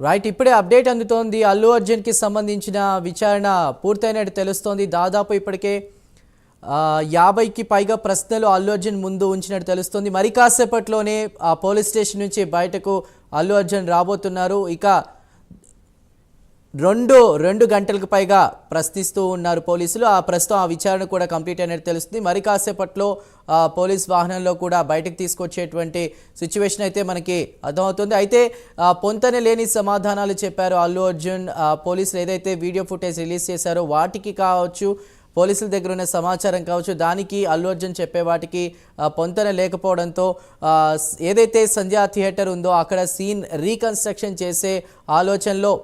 Right ఇప్పుడే update అందుతోంది. అల్లు అర్జున్కి సంబంధించిన విచారణ పూర్తయినట్టు తెలుస్తోంది. దాదాపు ఇప్పటికే 50కి పైగా ప్రశ్నలు అల్లు అర్జున్ ముందు ఉంచినట్టు తెలుస్తోంది. మరి కాసేపట్లోనే ఆ పోలీస్ స్టేషన్ నుంచి బయటకు అల్లు అర్జున్ రాబోతున్నారు. ఇక రెండు గంటలకు పైగా ప్రశ్నిస్తూ ఉన్నారు పోలీసులు. ప్రస్తుతం ఆ విచారణ కూడా కంప్లీట్ అయినట్టు తెలుస్తుంది. మరి కాసేపట్లో పోలీస్ వాహనంలో కూడా బయటకు తీసుకొచ్చేటువంటి సిచ్యువేషన్ అయితే మనకి అర్థమవుతుంది. అయితే పొంతన లేని సమాధానాలు చెప్పారు అల్లు అర్జున్. పోలీసులు ఏదైతే వీడియో ఫుటేజ్ రిలీజ్ చేశారో వాటికి కావచ్చు, పోలీసుల దగ్గర ఉన్న సమాచారం కావచ్చు, దానికి అల్లు అర్జున్ చెప్పే వాటికి పొంతన లేకపోవడంతో ఏదైతే సంధ్యా థియేటర్ ఉందో అక్కడ సీన్ రీకన్స్ట్రక్షన్ చేసే ఆలోచనలో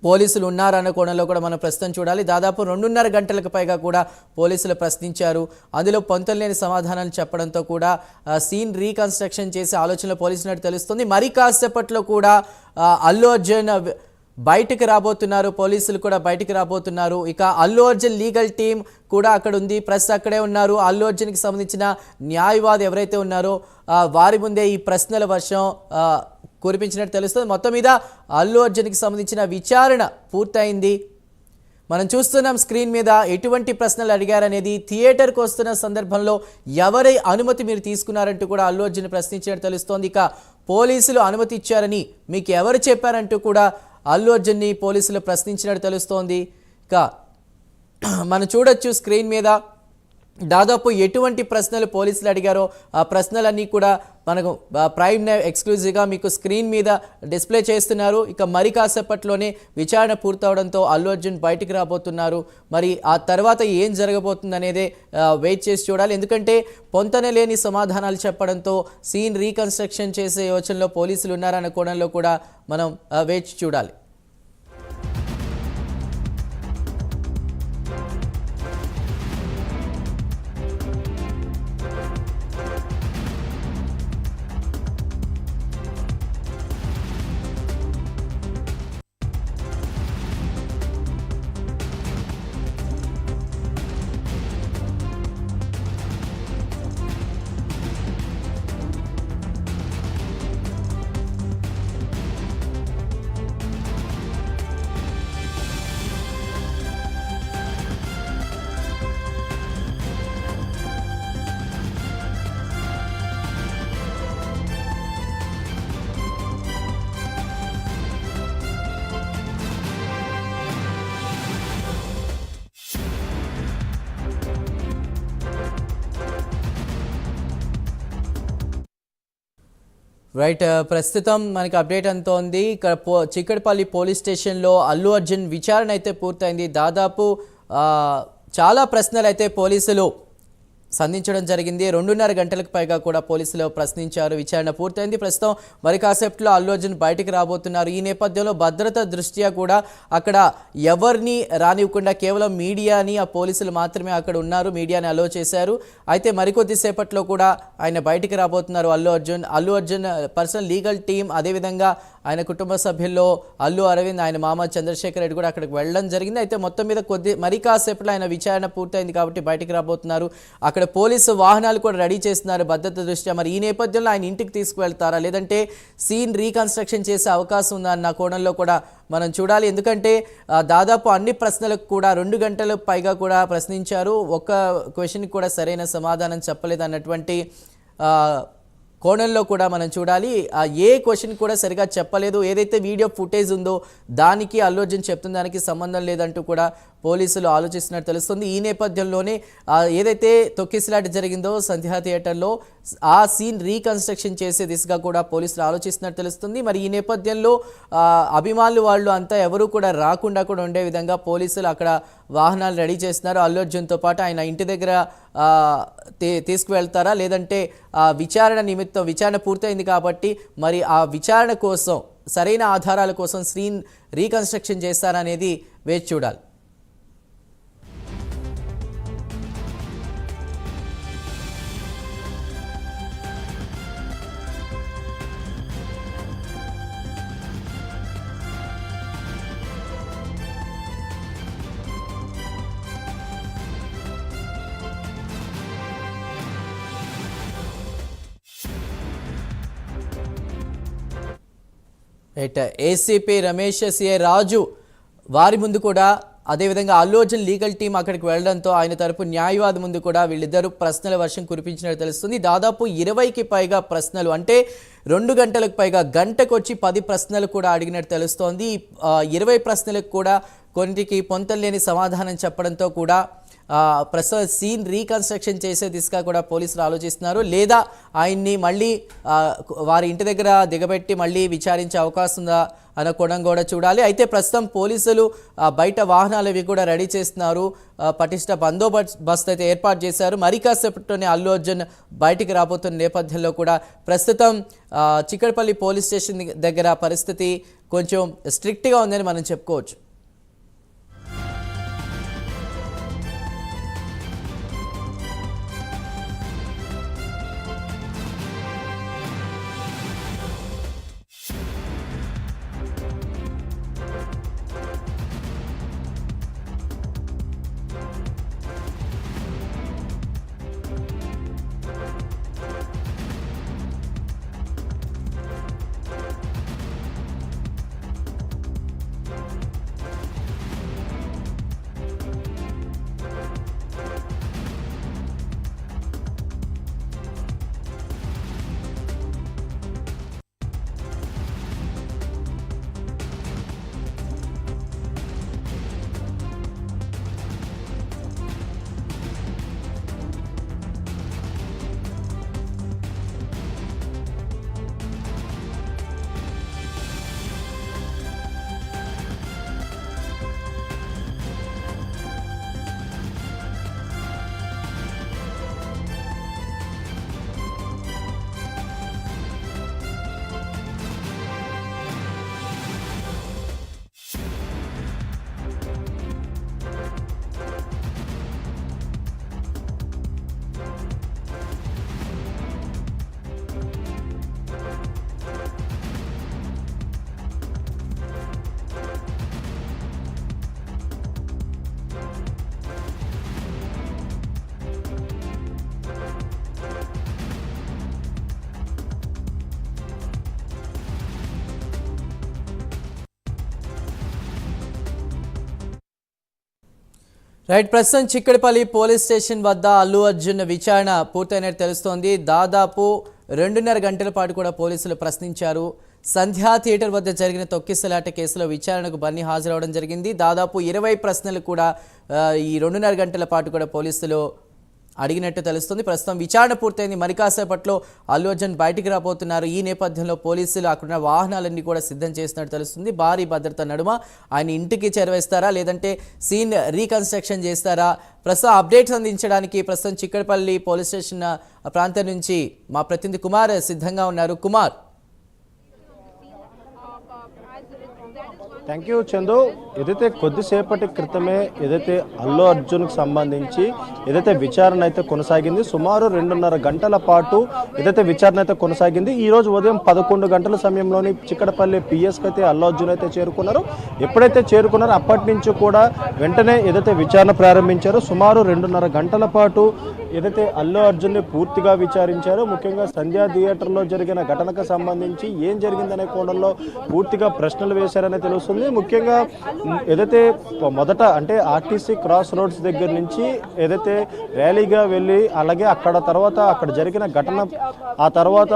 పోలీసులు ఉన్నారన్న కోణంలో కూడా మనం ప్రస్తుతం చూడాలి. దాదాపు 2.5 గంటలకు పైగా కూడా పోలీసులు ప్రశ్నించారు. అందులో పొంతలేని సమాధానాలు చెప్పడంతో కూడా సీన్ రీకన్స్ట్రక్షన్ చేసే ఆలోచనలో పోలీసులు తెలుస్తుంది. మరి కాసేపట్లో కూడా అల్లు అర్జున్ బయటకు రాబోతున్నారు. పోలీసులు కూడా బయటకు రాబోతున్నారు. ఇక అల్లు అర్జున్ లీగల్ టీం కూడా అక్కడ ఉంది, ప్రెస్ అక్కడే ఉన్నారు. అల్లు అర్జున్కి సంబంధించిన న్యాయవాది ఎవరైతే ఉన్నారో వారి ముందే ఈ ప్రశ్నల వర్షం కురిపించినట్టు తెలుస్తుంది. మొత్తం మీద అల్లు అర్జున్కి సంబంధించిన విచారణ పూర్తయింది. మనం చూస్తున్నాం స్క్రీన్ మీద ఎటువంటి ప్రశ్నలు అడిగారనేది. థియేటర్కి వస్తున్న సందర్భంలో ఎవరి అనుమతి మీరు తీసుకున్నారంటూ కూడా అల్లు అర్జున్ ప్రశ్నించినట్టు తెలుస్తోంది. ఇక పోలీసులు అనుమతి ఇచ్చారని మీకు ఎవరు చెప్పారంటూ కూడా అల్లు అర్జున్ని పోలీసులు ప్రశ్నించినట్టు తెలుస్తోంది. ఇక మనం చూడొచ్చు స్క్రీన్ మీద దాదాపు ఎటువంటి ప్రశ్నలు పోలీసులు అడిగారో ఆ ప్రశ్నలన్నీ కూడా మనకు ప్రైమ్ నైవ్ ఎక్స్క్లూజివ్గా మీకు స్క్రీన్ మీద డిస్ప్లే చేస్తున్నారు. ఇక మరి కాసేపట్లోనే విచారణ పూర్తవడంతో అల్లు అర్జున్ బయటికి రాబోతున్నారు. మరి ఆ తర్వాత ఏం జరగబోతుంది అనేది వెయిట్ చేసి చూడాలి. ఎందుకంటే పొంతన లేని సమాధానాలు చెప్పడంతో సీన్ రీకన్స్ట్రక్షన్ చేసే యోచనలో పోలీసులు ఉన్నారన్న కోణంలో కూడా మనం వేచి చూడాలి. రైట్ ప్రస్తుతం మనకి అప్డేట్ అంతోంది. ఇక్కడ చిక్కడపల్లి పోలీస్ స్టేషన్లో అల్లు అర్జున్ విచారణ అయితే పూర్తయింది. దాదాపు చాలా ప్రశ్నలు అయితే పోలీసులు సంధించడం జరిగింది. 2.5 గంటలకు పైగా కూడా పోలీసులు ప్రశ్నించారు. విచారణ పూర్తయింది. ప్రస్తుతం మరి కాసేపట్లో అల్లు అర్జున్ బయటికి రాబోతున్నారు. ఈ నేపథ్యంలో భద్రత దృష్ట్యా కూడా అక్కడ ఎవరిని రానివ్వకుండా కేవలం మీడియాని ఆ పోలీసులు మాత్రమే అక్కడ ఉన్నారు. మీడియాని అలో చేశారు. అయితే మరికొద్దిసేపట్లో కూడా ఆయన బయటికి రాబోతున్నారు Allu Arjun personal legal team, అదేవిధంగా ఆయన కుటుంబ సభ్యుల్లో అల్లు అరవింద్, ఆయన మామ చంద్రశేఖర్ రెడ్డి కూడా అక్కడికి వెళ్ళడం జరిగింది. అయితే మొత్తం మీద మరి కాసేపట్లో ఆయన విచారణ పూర్తయింది కాబట్టి బయటికి రాబోతున్నారు. అక్కడ పోలీసు వాహనాలు కూడా రెడీ చేస్తున్నారు భద్రత దృష్ట్యా. మరి ఈ నేపథ్యంలో ఆయన ఇంటికి తీసుకువెళ్తారా, లేదంటే సీన్ రీకన్స్ట్రక్షన్ చేసే అవకాశం ఉందా అన్న కోణంలో కూడా మనం చూడాలి. ఎందుకంటే దాదాపు అన్ని ప్రశ్నలకు కూడా 2 గంటల పైగా కూడా ప్రశ్నించారు. ఒక్క క్వశ్చన్కి కూడా సరైన సమాధానం చెప్పలేదు అన్నటువంటి కోణంలో కూడా మనం చూడాలి. ఏ క్వశ్చన్ కూడా సరిగా చెప్పలేదు. ఏదైతే వీడియో ఫుటేజ్ ఉందో దానికి అల్లు అర్జున్ చెప్తున్న దానికి సంబంధం లేదంటూ కూడా పోలీసులు ఆలోచిస్తున్నట్టు తెలుస్తుంది. ఈ నేపథ్యంలోనే ఏదైతే తొక్కిసలాట జరిగిందో సంధ్యా థియేటర్లో ఆ సీన్ రీకన్స్ట్రక్షన్ చేసే దిశగా కూడా పోలీసులు ఆలోచిస్తున్నట్టు తెలుస్తుంది. మరి ఈ నేపథ్యంలో అభిమానులు వాళ్ళు అంతా ఎవరు కూడా రాకుండా కూడా ఉండే విధంగా పోలీసులు అక్కడ వాహనాలు రెడీ చేస్తున్నారు. అల్లు అర్జున్తో పాటు ఆయన ఇంటి దగ్గర తీసుకువెళ్తారా, లేదంటే విచారణ పూర్తయింది కాబట్టి మరి ఆ విచారణ కోసం సరైన ఆధారాల కోసం సీన్ రీకన్స్ట్రక్షన్ చేస్తారా అనేది వేచి చూడాలి. రైట్. ఏసీపీ రమేష్, సిఐ రాజు వారి ముందు కూడా, అదేవిధంగా అల్లు అర్జున్ లీగల్ టీం అక్కడికి వెళ్లడంతో ఆయన తరపు న్యాయవాది ముందు కూడా వీళ్ళిద్దరూ ప్రశ్నల వర్షం కురిపించినట్టు తెలుస్తుంది. దాదాపు 20కి పైగా ప్రశ్నలు, అంటే 2 గంటలకు పైగా, గంటకు వచ్చి 10 ప్రశ్నలు కూడా అడిగినట్టు తెలుస్తోంది. 20 ప్రశ్నలకు కూడా కొన్నిటికి పొంతలేని సమాధానం చెప్పడంతో కూడా ప్రస్తుతం సీన్ రీకన్స్ట్రక్షన్ చేసే దిశగా కూడా పోలీసులు ఆలోచిస్తున్నారు. లేదా ఆయన్ని మళ్ళీ వారి ఇంటి దగ్గర దిగబెట్టి మళ్ళీ విచారించే అవకాశం ఉందా అన్న కోణం కూడా చూడాలి. అయితే ప్రస్తుతం పోలీసులు బయట వాహనాలు ఇవి కూడా రెడీ చేస్తున్నారు. పటిష్ట బందోబస్తు అయితే ఏర్పాటు చేశారు. మరి కాసేపట్లోనే అల్లు అర్జున్ బయటికి రాబోతున్న నేపథ్యంలో కూడా ప్రస్తుతం చిక్కడపల్లి పోలీస్ స్టేషన్ దగ్గర పరిస్థితి కొంచెం స్ట్రిక్ట్గా ఉందని మనం చెప్పుకోవచ్చు. రైట్. ప్రస్తుతం చిక్కడపల్లి పోలీస్ స్టేషన్ వద్ద అల్లు అర్జున్ విచారణ పూర్తయినట్టు తెలుస్తోంది. దాదాపు 2.5 గంటల పాటు కూడా పోలీసులు ప్రశ్నించారు. సంధ్యా థియేటర్ వద్ద జరిగిన తొక్కిసలాట కేసులో విచారణకు బన్నీ హాజరవడం జరిగింది. దాదాపు 20 ప్రశ్నలు కూడా ఈ 2.5 గంటల పాటు కూడా పోలీసులు అడిగినట్టు తెలుస్తుంది. ప్రస్తుతం విచారణ పూర్తయింది. మరి కాసేపట్లో అల్లు అర్జున్ బయటికి రాబోతున్నారు. ఈ నేపథ్యంలో పోలీసులు అక్కడున్న వాహనాలన్నీ కూడా సిద్ధం చేసినట్టు తెలుస్తుంది. భారీ భద్రత నడుమ ఆయన ఇంటికి చేరవేస్తారా, లేదంటే సీన్ రీకన్స్ట్రక్షన్ చేస్తారా? ప్రస్తుతం అప్డేట్స్ అందించడానికి ప్రస్తుతం చిక్కడపల్లి పోలీస్ స్టేషన్ ప్రాంతం నుంచి మా ప్రతినిధి కుమార్ సిద్ధంగా ఉన్నారు. కుమార్. Thank you Chandu. ఏదైతే కొద్దిసేపటి క్రితమే ఏదైతే అల్లు అర్జున్కి సంబంధించి ఏదైతే విచారణ అయితే కొనసాగింది, సుమారు 2.5 గంటల పాటు ఏదైతే విచారణ అయితే కొనసాగింది. ఈ రోజు ఉదయం 11 గంటల సమయంలోని చిక్కడపల్లి పిఎస్కి అయితే అల్లు అర్జున్ అయితే చేరుకున్నారు. ఎప్పుడైతే చేరుకున్నారో అప్పటి నుంచి కూడా వెంటనే ఏదైతే విచారణ ప్రారంభించారో సుమారు 2.5 గంటల పాటు ఏదైతే అల్లు అర్జున్ని పూర్తిగా విచారించారో, ముఖ్యంగా సంధ్యా థియేటర్లో జరిగిన ఘటనకు సంబంధించి ఏం జరిగిందనే కోణంలో పూర్తిగా ప్రశ్నలు వేశారని తెలుస్తుంది. ముఖ్యంగా ఏదైతే మొదట అంటే ఆర్టీసీ క్రాస్ రోడ్స్ దగ్గర నుంచి ఏదైతే ర్యాలీగా వెళ్ళి, అలాగే అక్కడ జరిగిన ఘటన, ఆ తర్వాత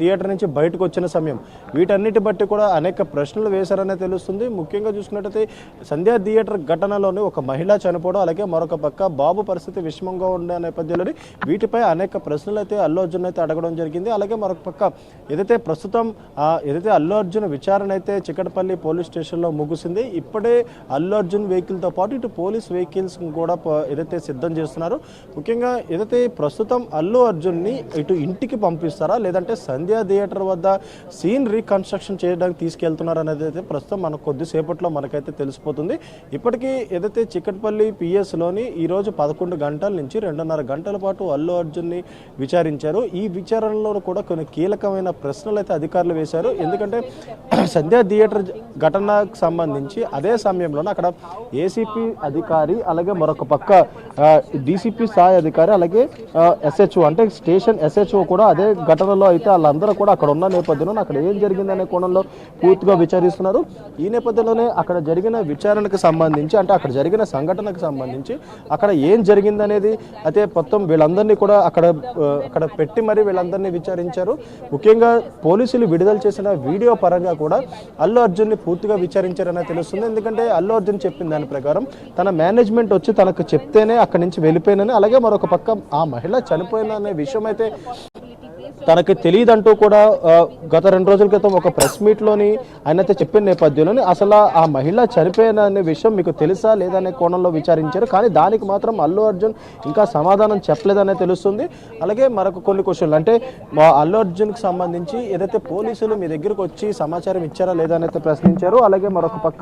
థియేటర్ నుంచి బయటకు వచ్చిన సమయం, వీటన్నిటి బట్టి కూడా అనేక ప్రశ్నలు వేశారనే తెలుస్తుంది. ముఖ్యంగా చూసుకున్నట్టయితే సంధ్యా థియేటర్ ఘటనలోని ఒక మహిళ చనిపోవడం, అలాగే మరొక పక్క బాబు పరిస్థితి విషమంగా ఉండే నేపథ్యంలో వీటిపై అనేక ప్రశ్నలు అయితే అల్లు అర్జున్ అయితే అడగడం జరిగింది. అలాగే మరొక పక్క ఏదైతే ప్రస్తుతం ఏదైతే అల్లు అర్జున్ విచారణ అయితే చిక్కడపల్లి పోలీస్ స్టేషన్లో ముగిసింది. ఇప్పుడే అల్లు అర్జున్ వెహికల్తో పాటు ఇటు పోలీస్ వెహికల్స్ కూడా ఏదైతే సిద్ధం చేస్తున్నారు. ముఖ్యంగా ఏదైతే ప్రస్తుతం అల్లు అర్జున్ని ఇటు ఇంటికి పంపిస్తారా, లేదంటే సంధ్యా థియేటర్ వద్ద సీన్ రీకన్స్ట్రక్షన్ చేయడానికి తీసుకెళ్తున్నారు అనేది అయితే ప్రస్తుతం మనకు కొద్దిసేపట్లో మనకైతే తెలిసిపోతుంది. ఇప్పటికీ ఏదైతే చిక్కడపల్లి పిఎస్లోని ఈరోజు 11 గంటల నుంచి 2.5 గంటల గంటల పాటు అల్లు అర్జున్ని విచారించారు. ఈ విచారణలో కూడా కొన్ని కీలకమైన ప్రశ్నలు అయితే అధికారులు వేశారు. ఎందుకంటే సంధ్యా థియేటర్ ఘటనకు సంబంధించి అదే సమయంలోనే అక్కడ ఏసీపీ అధికారి, అలాగే మరొక పక్క డీసీపీ స్థాయి అధికారి, అలాగే ఎస్హెచ్ఓ అంటే స్టేషన్ ఎస్హెచ్ఓ కూడా అదే ఘటనలో అయితే వాళ్ళందరూ కూడా అక్కడ ఉన్న నేపథ్యంలో అక్కడ ఏం జరిగిందనే కోణంలో పూర్తిగా విచారిస్తున్నారు. ఈ నేపథ్యంలోనే అక్కడ జరిగిన విచారణకు సంబంధించి అంటే అక్కడ జరిగిన సంఘటనకు సంబంధించి అక్కడ ఏం జరిగిందనేది అయితే మొత్తం వీళ్ళందరినీ కూడా అక్కడ పెట్టి మరి వీళ్ళందరినీ విచారించారు. ముఖ్యంగా పోలీసులు విడుదల చేసిన వీడియో పరంగా కూడా అల్లు అర్జున్ని పూర్తిగా విచారించారని తెలుస్తుంది. ఎందుకంటే అల్లు అర్జున్ చెప్పిన దాని ప్రకారం తన మేనేజ్మెంట్ వచ్చి తనకు చెప్తేనే అక్కడి నుంచి వెళ్ళిపోయినని, అలాగే మరొక పక్క ఆ మహిళ చనిపోయిననే విషయం అయితే తనకి తెలియదంటూ కూడా గత 2 రోజుల క్రితం ఒక ప్రెస్ మీట్లోని ఆయనైతే చెప్పిన నేపథ్యంలోని అసలు ఆ మహిళ చనిపోయిననే విషయం మీకు తెలుసా లేదనే కోణంలో విచారించారు. కానీ దానికి మాత్రం అల్లు అర్జున్ ఇంకా సమాధానం చెప్పలేదనే తెలుస్తుంది. అలాగే మరొక కొన్ని క్వశ్చన్లు అంటే అల్లు అర్జున్కి సంబంధించి ఏదైతే పోలీసులు మీ దగ్గరకు వచ్చి సమాచారం ఇచ్చారా లేదా అయితే ప్రశ్నించారు. అలాగే మరొక పక్క